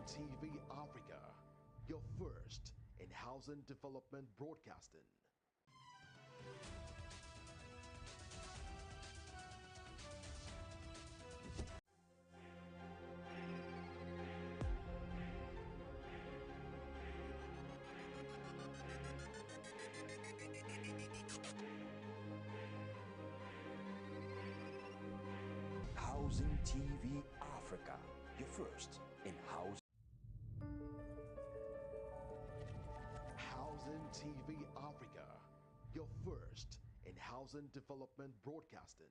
TV Africa, your first in housing development broadcasting. Housing TV Africa, your first in housing. Housing TV Africa, your first in housing development broadcasting.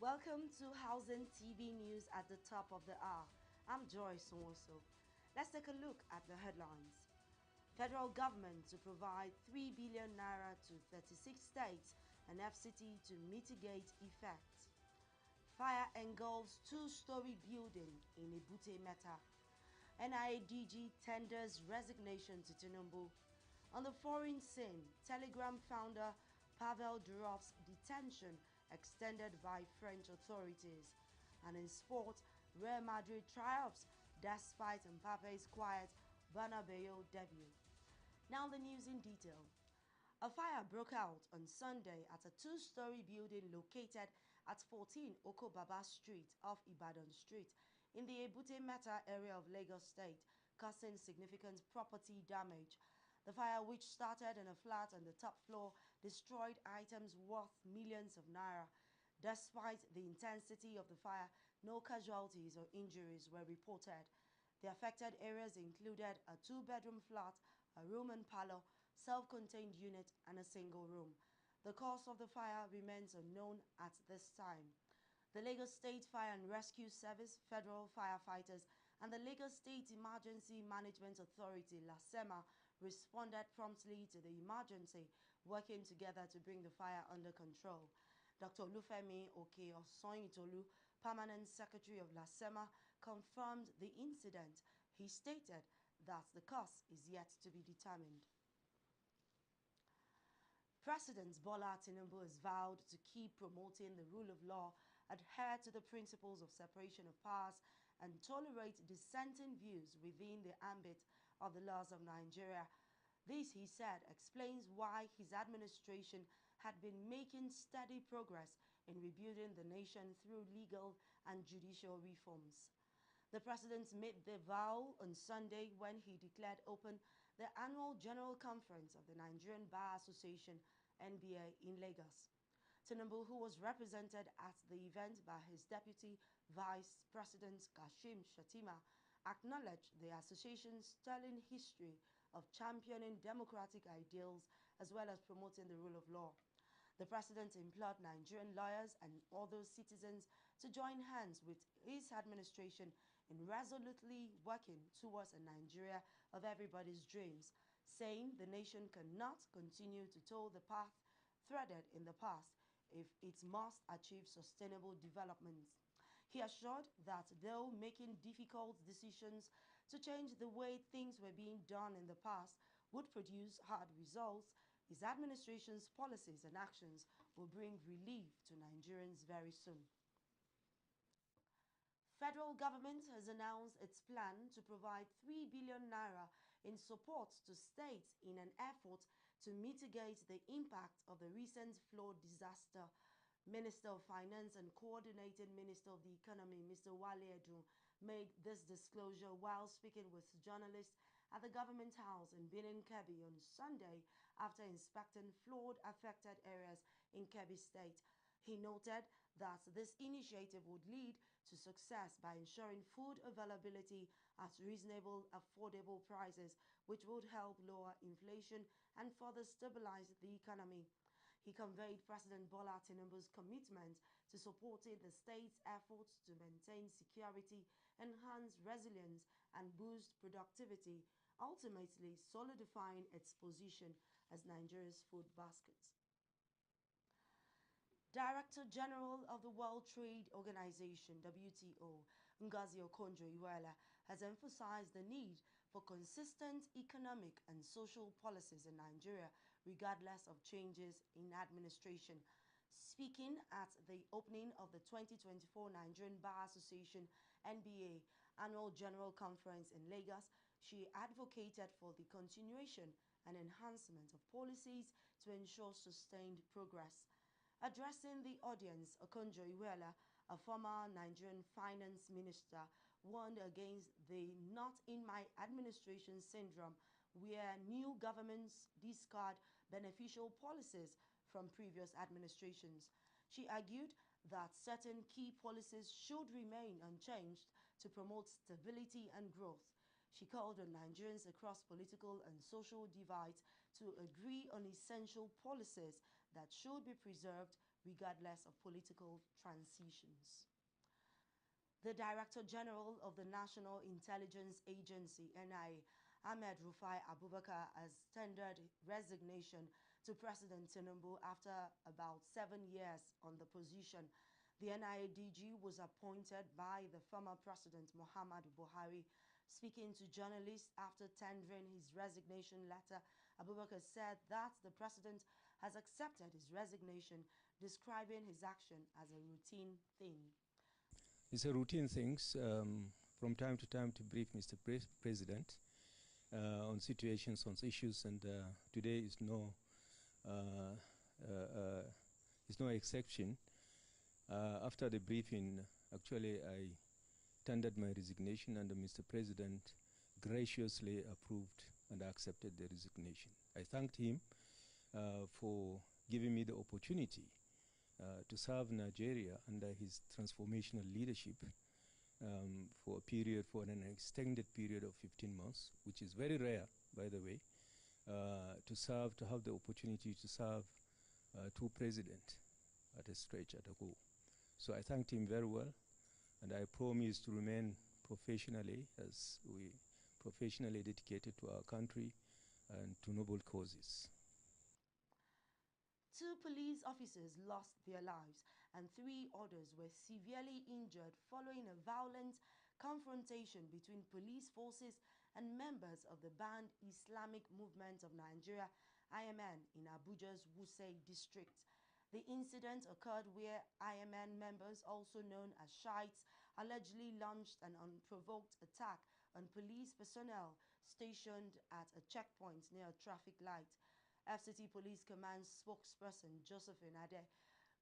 Welcome to Housing TV News at the top of the hour. I'm Joyce Nwosu. Let's take a look at the headlines. Federal government to provide 3 billion naira to 36 states and FCT to mitigate effects. Fire engulfs two-story building in Ebute Metta. NIADG tenders resignation to Tinubu. On the foreign scene, Telegram founder Pavel Durov's detention extended by French authorities. And in sport, Real Madrid triumphs despite Mbappe's quiet Bernabeu debut. Now the news in detail. A fire broke out on Sunday at a two-story building located at 14 Okobaba Street off Ibadan Street in the Ebute Metta area of Lagos State, causing significant property damage. The fire, which started in a flat on the top floor, destroyed items worth millions of naira. Despite the intensity of the fire, no casualties or injuries were reported. The affected areas included a two-bedroom flat, a room and parlor, self-contained unit, and a single room. The cause of the fire remains unknown at this time. The Lagos State Fire and Rescue Service, federal firefighters, and the Lagos State Emergency Management Authority, LASEMA, responded promptly to the emergency, working together to bring the fire under control. Dr. Olufemi Oke-Osoyintolu, Permanent Secretary of LASEMA, confirmed the incident. He stated that the cause is yet to be determined. President Bola Tinubu has vowed to keep promoting the rule of law, adhere to the principles of separation of powers, and tolerate dissenting views within the ambit of the laws of Nigeria. This, he said, explains why his administration had been making steady progress in rebuilding the nation through legal and judicial reforms. The president made the vow on Sunday when he declared open the annual General Conference of the Nigerian Bar Association, NBA, in Lagos. Tinubu, who was represented at the event by his deputy vice president Kashim Shettima, acknowledged the association's sterling history of championing democratic ideals as well as promoting the rule of law. The president implored Nigerian lawyers and other citizens to join hands with his administration in resolutely working towards a Nigeria of everybody's dreams, saying the nation cannot continue to toe the path threaded in the past if it must achieve sustainable development. He assured that though making difficult decisions to change the way things were being done in the past would produce hard results, his administration's policies and actions will bring relief to Nigerians very soon. Federal government has announced its plan to provide 3 billion naira in support to states in an effort to mitigate the impact of the recent flood disaster. Minister of Finance and Coordinating Minister of the Economy, Mr. Wale Edun, made this disclosure while speaking with journalists at the Government House in Benin, Kebbi on Sunday after inspecting flood-affected areas in Kebbi State. He noted that this initiative would lead to success by ensuring food availability at reasonable, affordable prices, which would help lower inflation and further stabilize the economy. He conveyed President Bola Tinubu's commitment to supporting the state's efforts to maintain security, enhance resilience, and boost productivity, ultimately solidifying its position as Nigeria's food basket. Director General of the World Trade Organization (WTO), Ngozi Okonjo-Iweala, has emphasized the need for consistent economic and social policies in Nigeria, regardless of changes in administration. Speaking at the opening of the 2024 Nigerian Bar Association (NBA) Annual General Conference in Lagos, she advocated for the continuation and enhancement of policies to ensure sustained progress. Addressing the audience, Okonjo-Iweala, a former Nigerian finance minister, warned against the "not in my administration" syndrome, where new governments discard beneficial policies from previous administrations. She argued that certain key policies should remain unchanged to promote stability and growth. She called on Nigerians across political and social divides to agree on essential policies that should be preserved regardless of political transitions. The Director General of the National Intelligence Agency (NIA), Ahmed Rufai Abubakar, has tendered resignation to President Tinubu after about 7 years on the position. The NIA DG was appointed by the former President Muhammadu Buhari. Speaking to journalists after tendering his resignation letter, Abubakar said that the president has accepted his resignation, describing his action as a routine thing. It's a routine thing from time to time to brief Mr. President on situations, on issues, and today is no exception. After the briefing, actually, I tendered my resignation, and Mr. President graciously approved and accepted the resignation. I thanked him for giving me the opportunity to serve Nigeria under his transformational leadership for an extended period of 15 months, which is very rare, by the way, to have the opportunity to serve two presidents at a stretch, at a go. So I thanked him very well, and I promise to remain professionally dedicated to our country and to noble causes. 2 police officers lost their lives and 3 others were severely injured following a violent confrontation between police forces and members of the banned Islamic Movement of Nigeria (IMN) in Abuja's Wuse district. The incident occurred where IMN members, also known as Shiites, allegedly launched an unprovoked attack on police personnel stationed at a checkpoint near a traffic light. FCT Police Command spokesperson Josephine Ade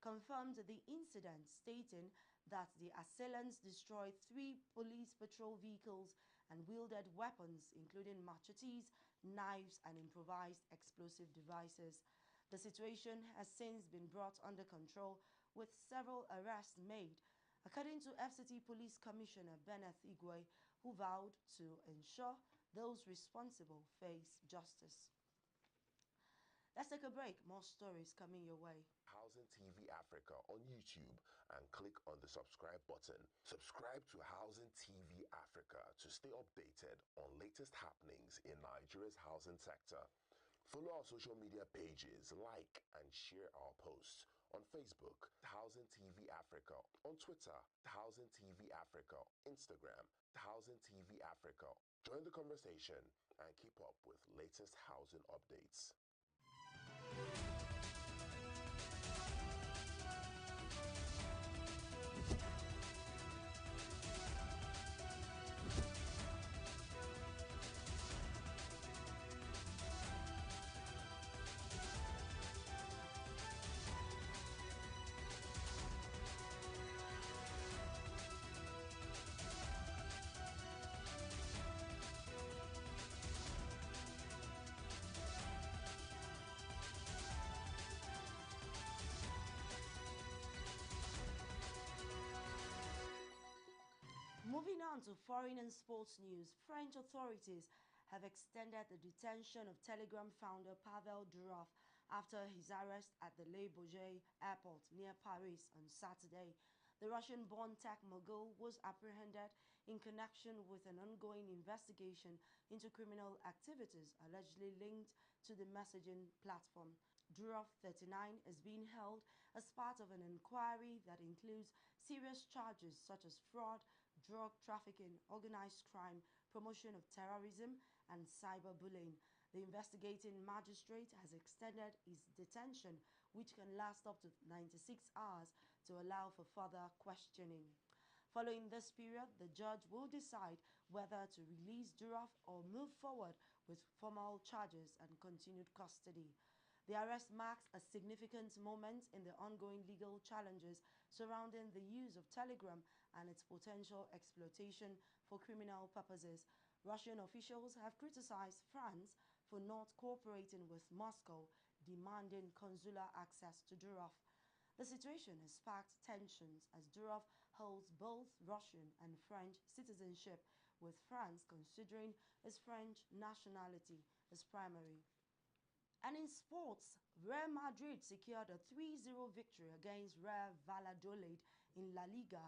confirmed the incident, stating that the assailants destroyed 3 police patrol vehicles and wielded weapons including machetes, knives, and improvised explosive devices. The situation has since been brought under control, with several arrests made, according to FCT Police Commissioner Benneth Igwe, who vowed to ensure those responsible face justice. Let's take a break. More stories coming your way. Housing TV Africa on YouTube and click on the subscribe button. Subscribe to Housing TV Africa to stay updated on latest happenings in Nigeria's housing sector. Follow our social media pages, like and share our posts. On Facebook, Housing TV Africa. On Twitter, Housing TV Africa. Instagram, Housing TV Africa. Join the conversation and keep up with latest housing updates. Moving on to foreign and sports news, French authorities have extended the detention of Telegram founder Pavel Durov after his arrest at the Le Bourget airport near Paris on Saturday. The Russian-born tech mogul was apprehended in connection with an ongoing investigation into criminal activities allegedly linked to the messaging platform. Durov, 39, is being held as part of an inquiry that includes serious charges such as fraud, drug trafficking, organized crime, promotion of terrorism, and cyberbullying. The investigating magistrate has extended his detention, which can last up to 96 hours, to allow for further questioning. Following this period, the judge will decide whether to release Durov or move forward with formal charges and continued custody. The arrest marks a significant moment in the ongoing legal challenges surrounding the use of Telegram and its potential exploitation for criminal purposes. Russian officials have criticized France for not cooperating with Moscow, demanding consular access to Durov. The situation has sparked tensions as Durov holds both Russian and French citizenship, with France considering his French nationality as primary. And in sports, Real Madrid secured a 3-0 victory against Real Valladolid in La Liga,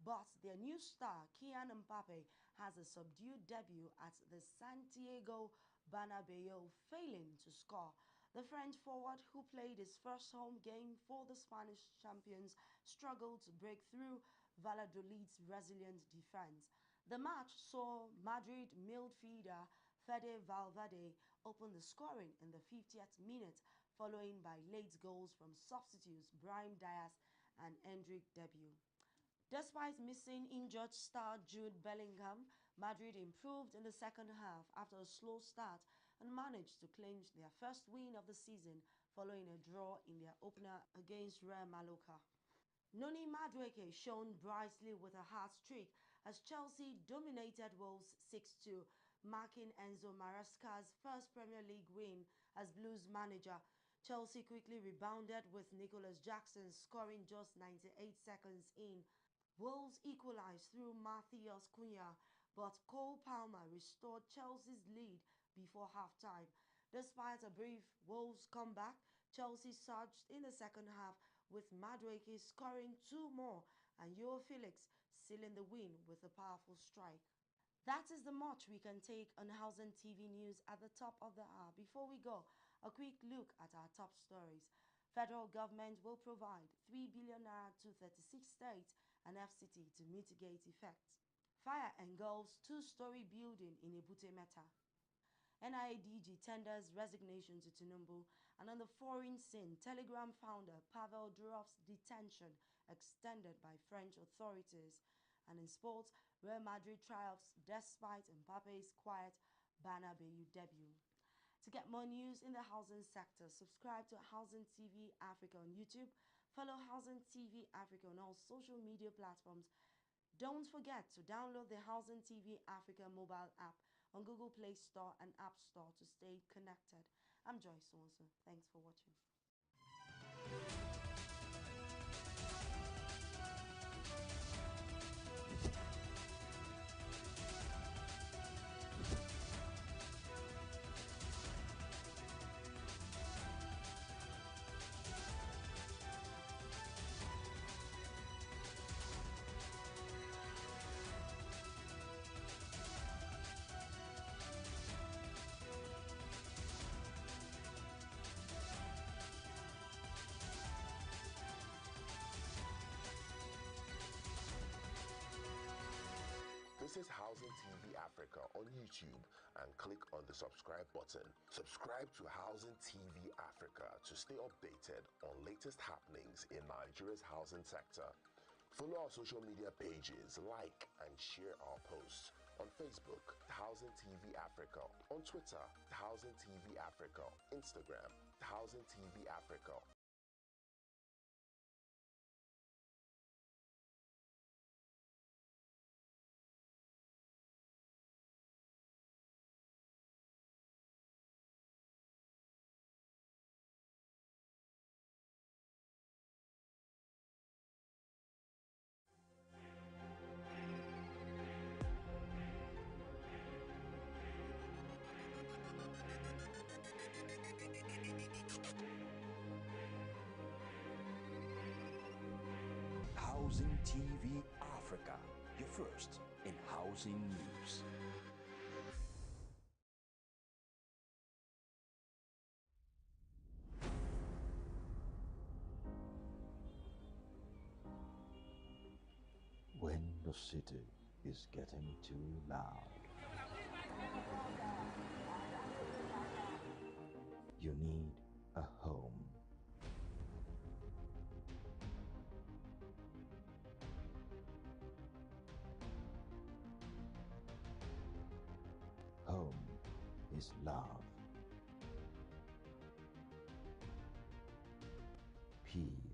but their new star, Kylian Mbappe, has a subdued debut at the Santiago Bernabeu, failing to score. The French forward, who played his first home game for the Spanish champions, struggled to break through Valladolid's resilient defense. The match saw Madrid midfielder Fede Valverde opened the scoring in the 50th minute, following by late goals from substitutes Brahim Diaz and Endrick debut. Despite missing injured star Jude Bellingham, Madrid improved in the second half after a slow start and managed to clinch their first win of the season following a draw in their opener against Real Mallorca. Noni Madueke shone brightly with a hat-trick as Chelsea dominated Wolves 6-2, marking Enzo Maresca's first Premier League win as Blues manager. Chelsea quickly rebounded with Nicholas Jackson scoring just 98 seconds in. Wolves equalized through Matheus Cunha, but Cole Palmer restored Chelsea's lead before halftime. Despite a brief Wolves comeback, Chelsea surged in the second half, with Madueke scoring 2 more and Joao Felix sealing the win with a powerful strike. That is the much we can take on Hausen TV News at the top of the hour. Before we go, a quick look at our top stories. Federal government will provide 3 billion naira to 36 states and FCT to mitigate effects. Fire engulfs 2-story building in Ebute Metta. NIADG tenders resignation to Tinubu. And on the foreign scene, Telegram founder Pavel Durov's detention extended by French authorities. And in sports, Real Madrid triumphs despite Mbappe's quiet Bernabeu debut. To get more news in the housing sector, subscribe to Hausen TV Africa on YouTube. Follow Hausen TV Africa on all social media platforms. Don't forget to download the Hausen TV Africa mobile app on Google Play Store and App Store to stay connected. I'm Joyce Swanson. Thanks for watching. This is Hausen TV Africa on YouTube and click on the subscribe button. Subscribe to Hausen TV Africa to stay updated on latest happenings in Nigeria's housing sector. Follow our social media pages, like and share our posts. On Facebook, Hausen TV Africa. On Twitter, Hausen TV Africa. Instagram, Hausen TV Africa. Housing TV Africa, your first in housing news. When the city is getting too loud, you need a home. Home is love, peace,